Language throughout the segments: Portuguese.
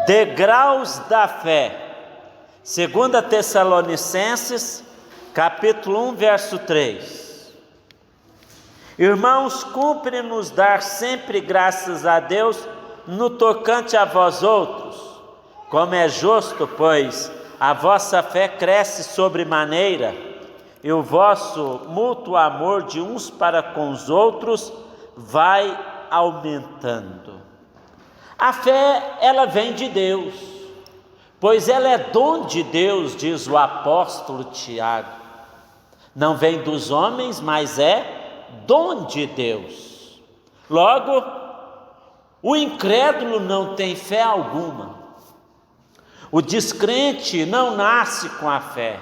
Degraus da fé. 2 Tessalonicenses, capítulo 1, verso 3. Irmãos, cumpre-nos dar sempre graças a Deus no tocante a vós outros, como é justo, pois a vossa fé cresce sobremaneira, e o vosso mútuo amor de uns para com os outros vai aumentando. A fé, ela vem de Deus, pois ela é dom de Deus, diz o apóstolo Tiago. Não vem dos homens, mas é dom de Deus. Logo, o incrédulo não tem fé alguma. O descrente não nasce com a fé.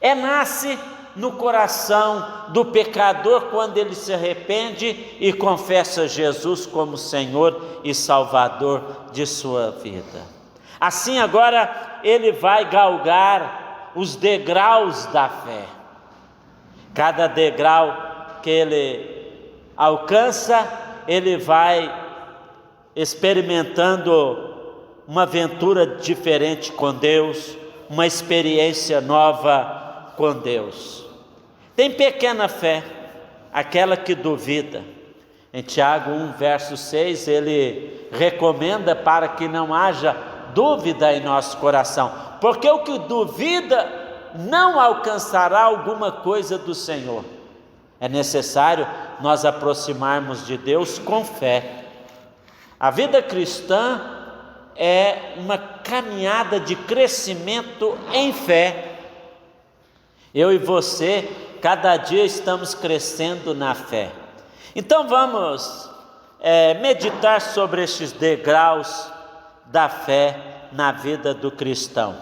Nasce no coração do pecador quando ele se arrepende e confessa Jesus como Senhor e Salvador de sua vida. Assim agora ele vai galgar os degraus da fé. Cada degrau que ele alcança, ele vai experimentando uma aventura diferente com Deus, uma experiência nova com Deus. Tem pequena fé, aquela que duvida. Em Tiago 1, verso 6, ele recomenda para que não haja dúvida em nosso coração, porque o que duvida não alcançará alguma coisa do Senhor. É necessário nós aproximarmos de Deus com fé. A vida cristã é uma caminhada de crescimento em fé. Eu e você, cada dia estamos crescendo na fé. Então vamos meditar sobre estes degraus da fé na vida do cristão.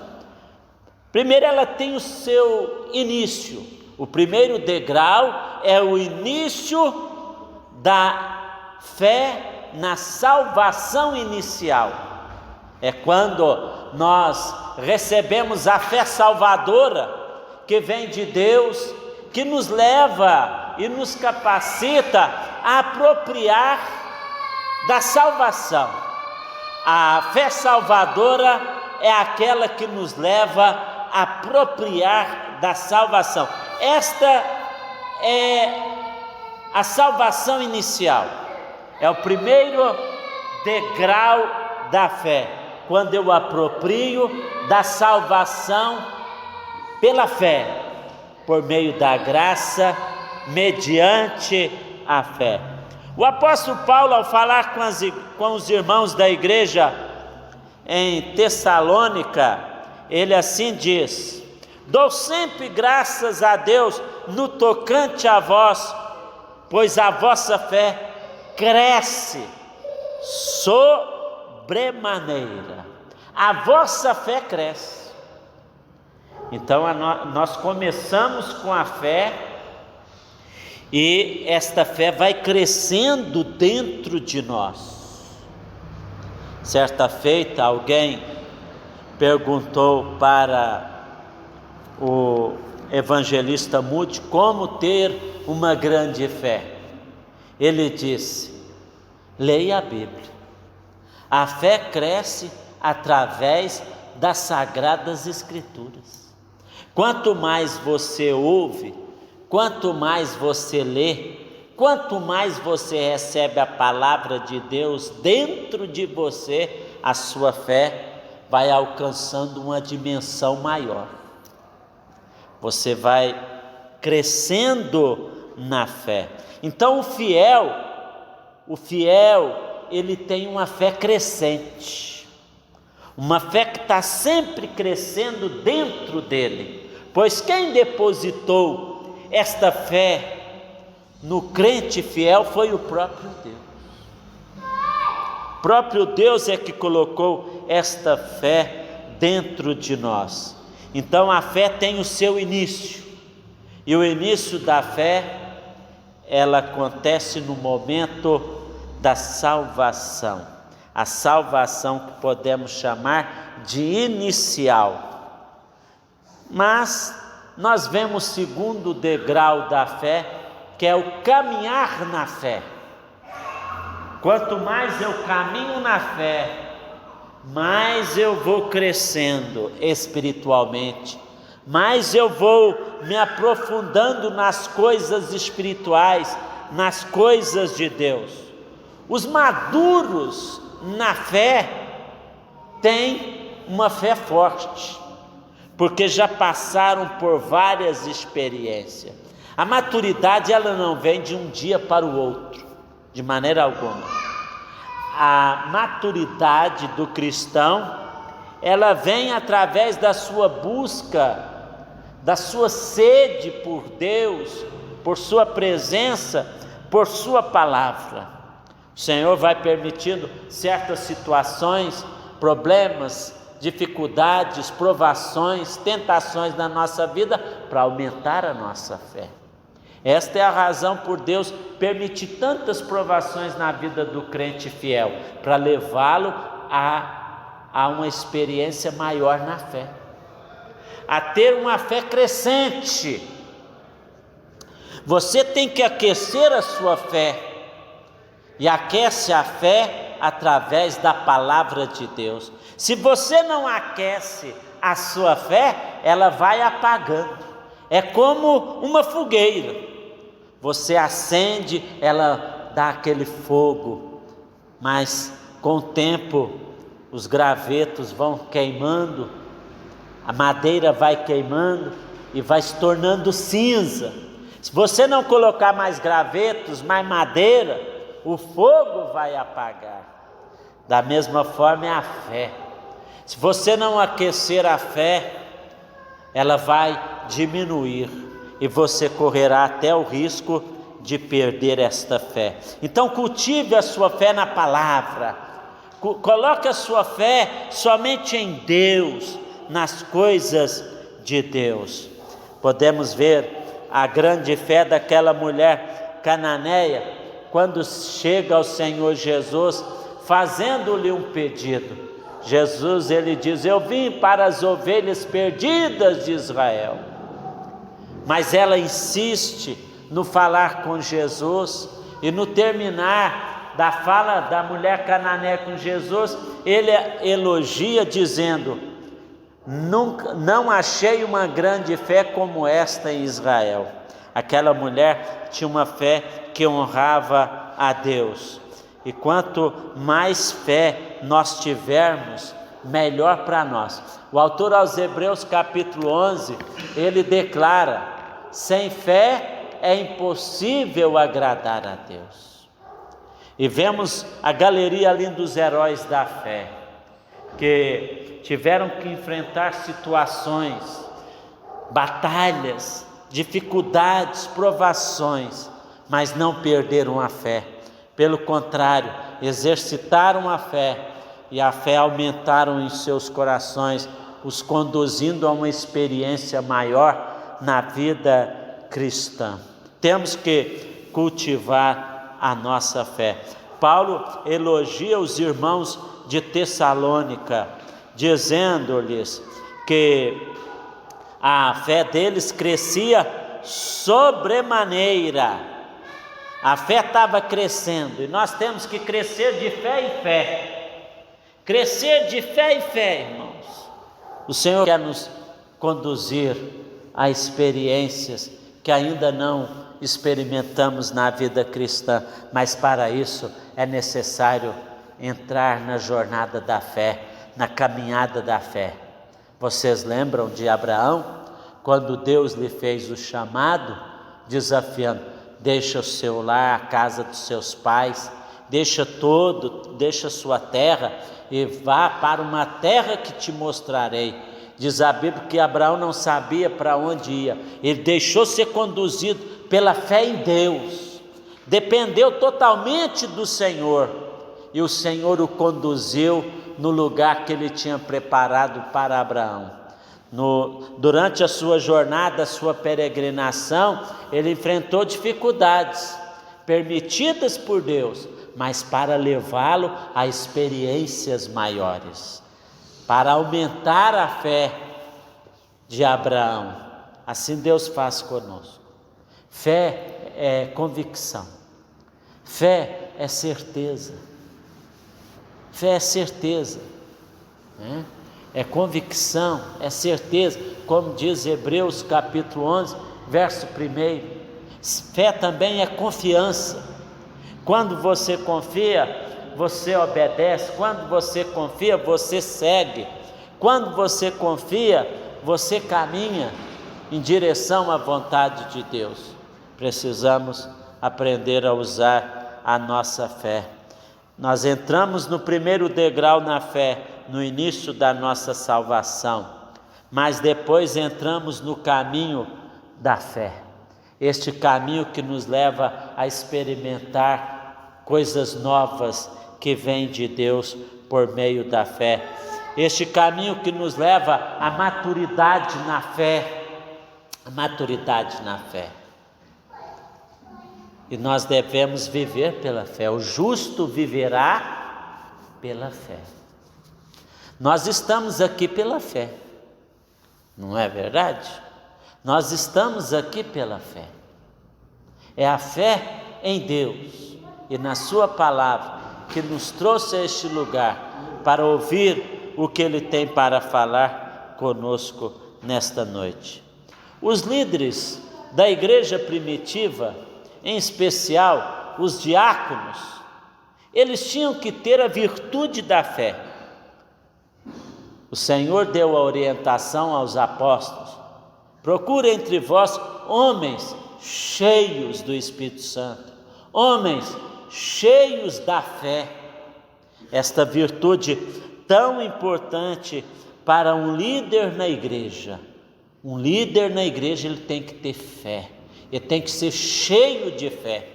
Primeiro, ela tem o seu início. O primeiro degrau é o início da fé na salvação inicial. É quando nós recebemos a fé salvadora que vem de Deus, que nos leva e nos capacita a apropriar da salvação. A fé salvadora é aquela que nos leva a apropriar da salvação. Esta é a salvação inicial, é o primeiro degrau da fé, quando eu aproprio da salvação pela fé, por meio da graça, mediante a fé. O apóstolo Paulo, ao falar com os irmãos da igreja em Tessalônica, ele assim diz: dou sempre graças a Deus no tocante a vós, pois a vossa fé cresce sobremaneira. A vossa fé cresce. Então nós começamos com a fé e esta fé vai crescendo dentro de nós. Certa feita, alguém perguntou para o evangelista Moody como ter uma grande fé. Ele disse: leia a Bíblia. A fé cresce através das Sagradas Escrituras. Quanto mais você ouve, quanto mais você lê, quanto mais você recebe a palavra de Deus dentro de você, a sua fé vai alcançando uma dimensão maior. Você vai crescendo na fé. Então o fiel, ele tem uma fé crescente, uma fé que está sempre crescendo dentro dele, pois quem depositou esta fé no crente fiel foi o próprio Deus. O próprio Deus é que colocou esta fé dentro de nós. Então a fé tem o seu início, e o início da fé, ela acontece no momento da salvação. A salvação que podemos chamar de inicial. Mas nós vemos o segundo degrau da fé, que é o caminhar na fé. Quanto mais eu caminho na fé, mais eu vou crescendo espiritualmente, mais eu vou me aprofundando nas coisas espirituais, nas coisas de Deus. Os maduros na fé têm uma fé forte, porque já passaram por várias experiências. A maturidade, ela não vem de um dia para o outro, de maneira alguma. A maturidade do cristão, ela vem através da sua busca, da sua sede por Deus, por sua presença, por sua palavra. O Senhor vai permitindo certas situações, problemas, dificuldades, provações, tentações na nossa vida para aumentar a nossa fé. Esta é a razão por Deus permitir tantas provações na vida do crente fiel, para levá-lo a uma experiência maior na fé, a ter uma fé crescente. Você tem que aquecer a sua fé, e aquece a fé através da palavra de Deus. Se você não aquece a sua fé, ela vai apagando. É como uma fogueira. Você acende, ela dá aquele fogo, mas com o tempo os gravetos vão queimando, a madeira vai queimando e vai se tornando cinza. Se você não colocar mais gravetos, mais madeira, o fogo vai apagar. Da mesma forma é a fé. Se você não aquecer a fé, ela vai diminuir e você correrá até o risco de perder esta fé. Então cultive a sua fé na palavra, coloque a sua fé somente em Deus, nas coisas de Deus. Podemos ver a grande fé daquela mulher cananeia, quando chega ao Senhor Jesus, fazendo-lhe um pedido. Jesus, ele diz: eu vim para as ovelhas perdidas de Israel. Mas ela insiste no falar com Jesus, e no terminar da fala da mulher cananeia com Jesus, ele elogia dizendo: não achei uma grande fé como esta em Israel. Aquela mulher tinha uma fé que honrava a Deus. E quanto mais fé nós tivermos, melhor para nós. O autor aos Hebreus capítulo 11, ele declara: sem fé é impossível agradar a Deus. E vemos a galeria ali dos heróis da fé, que tiveram que enfrentar situações, batalhas, dificuldades, provações, mas não perderam a fé. Pelo contrário, exercitaram a fé, e a fé aumentaram em seus corações, os conduzindo a uma experiência maior na vida cristã. Temos que cultivar a nossa fé. Paulo elogia os irmãos de Tessalônica, dizendo-lhes que a fé deles crescia sobremaneira. A fé estava crescendo, e nós temos que crescer de fé em fé. Crescer de fé em fé, irmãos. O Senhor quer nos conduzir a experiências que ainda não experimentamos na vida cristã, mas para isso é necessário entrar na jornada da fé, na caminhada da fé. Vocês lembram de Abraão, quando Deus lhe fez o chamado, desafiando: deixa o seu lar, a casa dos seus pais, deixa sua terra e vá para uma terra que te mostrarei. Diz a Bíblia que Abraão não sabia para onde ia, ele deixou ser conduzido pela fé em Deus, dependeu totalmente do Senhor, e o Senhor o conduziu no lugar que ele tinha preparado para Abraão. Durante a sua jornada, a sua peregrinação, ele enfrentou dificuldades permitidas por Deus, mas para levá-lo a experiências maiores, para aumentar a fé de Abraão. Assim Deus faz conosco. Fé é convicção, fé é certeza, fé é certeza. né? É convicção, é certeza, como diz Hebreus capítulo 11, verso 1. Fé também é confiança. Quando você confia, você obedece. Quando você confia, você segue. Quando você confia, você caminha em direção à vontade de Deus. Precisamos aprender a usar a nossa fé. Nós entramos no primeiro degrau na fé, no início da nossa salvação, mas depois entramos no caminho da fé. Este caminho que nos leva a experimentar coisas novas que vêm de Deus por meio da fé. Este caminho que nos leva à maturidade na fé. A maturidade na fé. E nós devemos viver pela fé. O justo viverá pela fé. Nós estamos aqui pela fé. Não é verdade? Nós estamos aqui pela fé. É a fé em Deus e na sua palavra que nos trouxe a este lugar para ouvir o que Ele tem para falar conosco nesta noite. Os líderes da igreja primitiva, em especial os diáconos, eles tinham que ter a virtude da fé. O Senhor deu a orientação aos apóstolos: procure entre vós homens cheios do Espírito Santo, homens cheios da fé. Esta virtude tão importante para um líder na igreja. Um líder na igreja, ele tem que ter fé, ele tem que ser cheio de fé.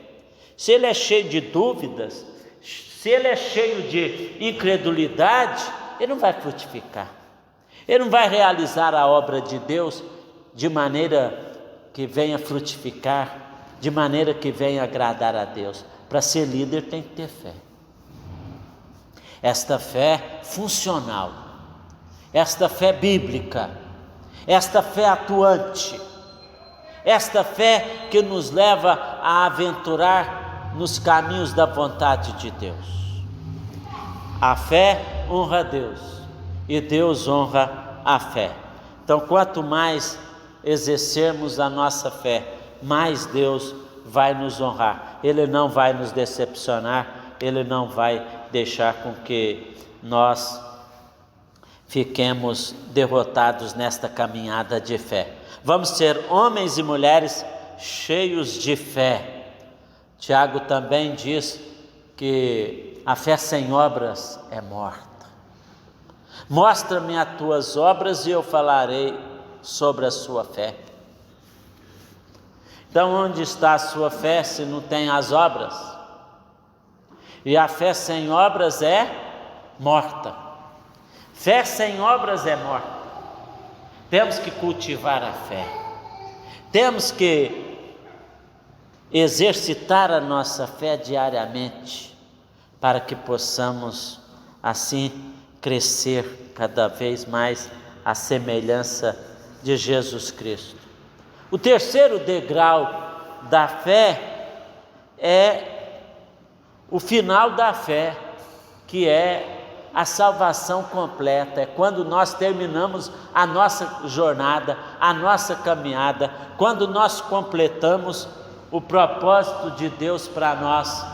Se ele é cheio de dúvidas, se ele é cheio de incredulidade, ele não vai frutificar, ele não vai realizar a obra de Deus de maneira que venha frutificar, de maneira que venha agradar a Deus. Para ser líder tem que ter fé. Esta fé funcional, esta fé bíblica, esta fé atuante, esta fé que nos leva a aventurar nos caminhos da vontade de Deus. A fé honra a Deus e Deus honra a fé. Então, quanto mais exercermos a nossa fé, mais Deus vai nos honrar. Ele não vai nos decepcionar, Ele não vai deixar com que nós fiquemos derrotados nesta caminhada de fé. Vamos ser homens e mulheres cheios de fé. Tiago também diz que a fé sem obras é morta. Mostra-me as tuas obras e eu falarei sobre a sua fé. Então, onde está a sua fé se não tem as obras? E a fé sem obras é morta. Fé sem obras é morta. Temos que cultivar a fé. Temos que exercitar a nossa fé diariamente, para que possamos assim crescer cada vez mais à semelhança de Jesus Cristo. O terceiro degrau da fé é o final da fé, que é a salvação completa. É quando nós terminamos a nossa jornada, a nossa caminhada, quando nós completamos o propósito de Deus para nós.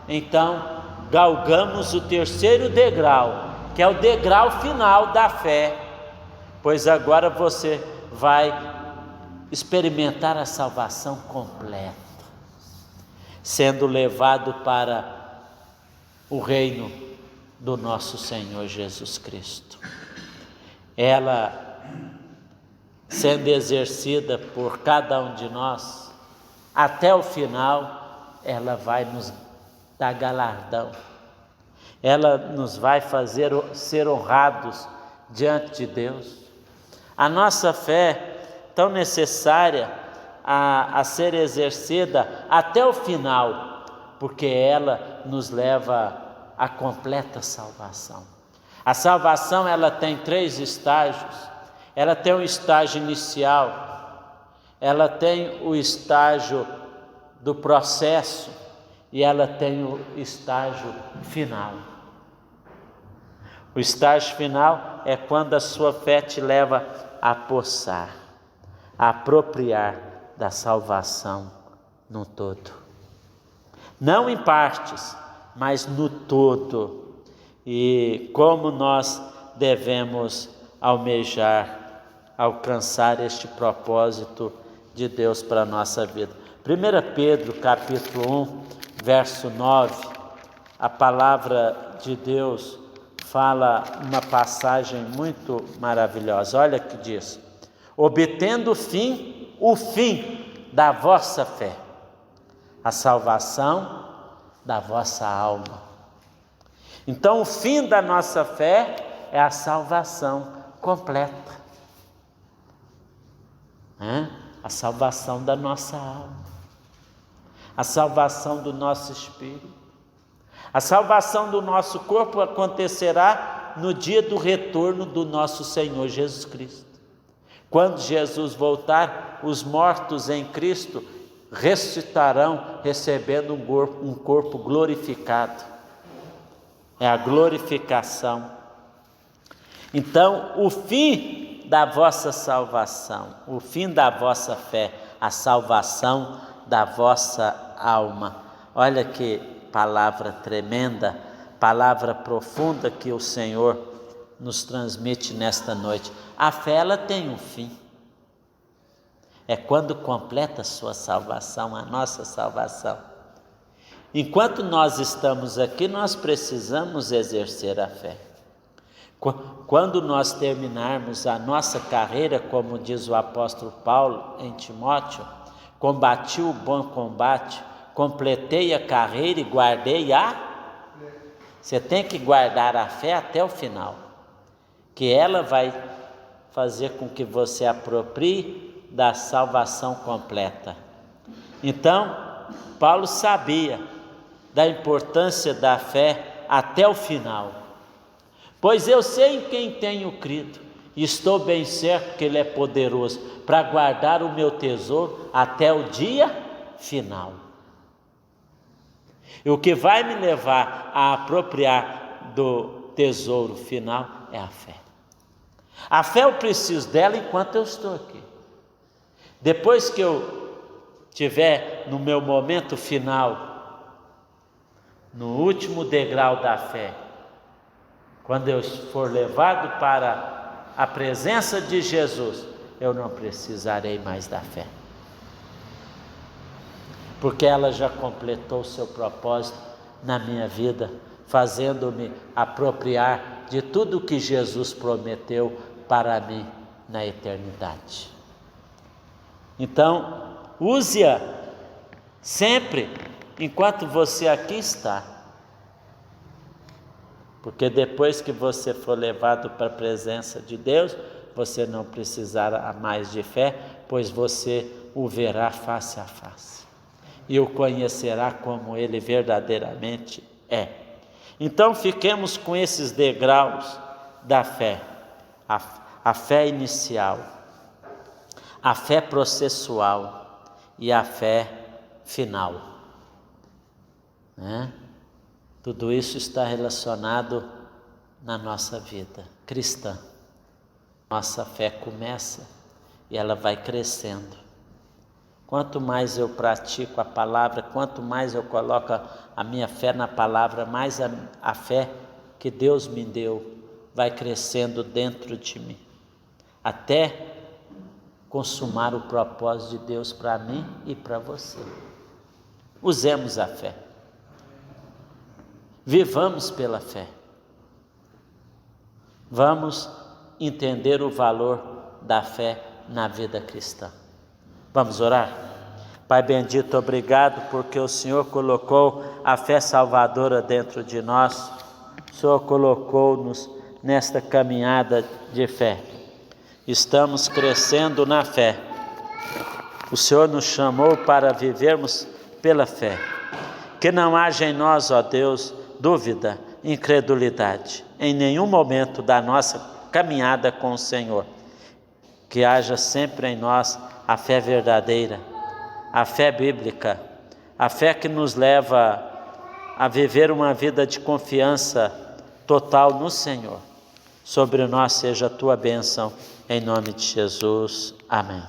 Então, galgamos o terceiro degrau, que é o degrau final da fé, pois agora você vai experimentar a salvação completa, sendo levado para o reino do nosso Senhor Jesus Cristo. Ela sendo exercida por cada um de nós, até o final, ela vai nos dar galardão. Ela nos vai fazer ser honrados diante de Deus. A nossa fé, tão necessária a ser exercida até o final, porque ela nos leva à completa salvação. A salvação, ela tem 3 estágios. Ela tem um estágio inicial, ela tem o estágio do processo e ela tem o estágio final. O estágio final é quando a sua fé te leva a possar, a apropriar da salvação no todo. Não em partes, mas no todo. E como nós devemos almejar, alcançar este propósito de Deus para a nossa vida. 1 Pedro capítulo 1, verso 9, a palavra de Deus fala uma passagem muito maravilhosa. Olha que diz: obtendo o fim da vossa fé, a salvação da vossa alma. Então o fim da nossa fé é a salvação completa, a salvação da nossa alma, a salvação do nosso espírito. A salvação do nosso corpo acontecerá no dia do retorno do nosso Senhor Jesus Cristo. Quando Jesus voltar, os mortos em Cristo ressuscitarão, recebendo um corpo glorificado. É a glorificação. Então, o fim da vossa salvação, o fim da vossa fé, a salvação da vossa alma. Olha que palavra tremenda, palavra profunda que o Senhor nos transmite nesta noite. A fé, ela tem um fim. É quando completa a sua salvação, a nossa salvação. Enquanto nós estamos aqui, nós precisamos exercer a fé. Quando nós terminarmos a nossa carreira, como diz o apóstolo Paulo em Timóteo, combati o bom combate, completei a carreira e guardei Você tem que guardar a fé até o final, que ela vai fazer com que você aproprie da salvação completa. Então, Paulo sabia da importância da fé até o final. Pois eu sei em quem tenho crido, e estou bem certo que Ele é poderoso para guardar o meu tesouro até o dia final. E o que vai me levar a apropriar do tesouro final é a fé. A fé eu preciso dela enquanto eu estou aqui. Depois que eu estiver no meu momento final, no último degrau da fé, quando eu for levado para a presença de Jesus, eu não precisarei mais da fé, porque ela já completou o seu propósito na minha vida, fazendo-me apropriar de tudo que Jesus prometeu para mim na eternidade. Então, use-a sempre enquanto você aqui está, porque depois que você for levado para a presença de Deus, você não precisará mais de fé, pois você o verá face a face e o conhecerá como Ele verdadeiramente é. Então fiquemos com esses degraus da fé, a fé inicial, a fé processual e a fé final, Tudo isso está relacionado na nossa vida cristã. Nossa fé começa e ela vai crescendo. Quanto mais eu pratico a palavra, quanto mais eu coloco a minha fé na palavra, mais a fé que Deus me deu vai crescendo dentro de mim, até consumar o propósito de Deus para mim e para você. Usemos a fé. Vivamos pela fé. Vamos entender o valor da fé na vida cristã. Vamos orar? Pai bendito, obrigado porque o Senhor colocou a fé salvadora dentro de nós. O Senhor colocou-nos nesta caminhada de fé. Estamos crescendo na fé. O Senhor nos chamou para vivermos pela fé. Que não haja em nós, ó Deus, dúvida, incredulidade, em nenhum momento da nossa caminhada com o Senhor. Que haja sempre em nós a fé verdadeira, a fé bíblica, a fé que nos leva a viver uma vida de confiança total no Senhor. Sobre nós seja a tua bênção, em nome de Jesus. Amém.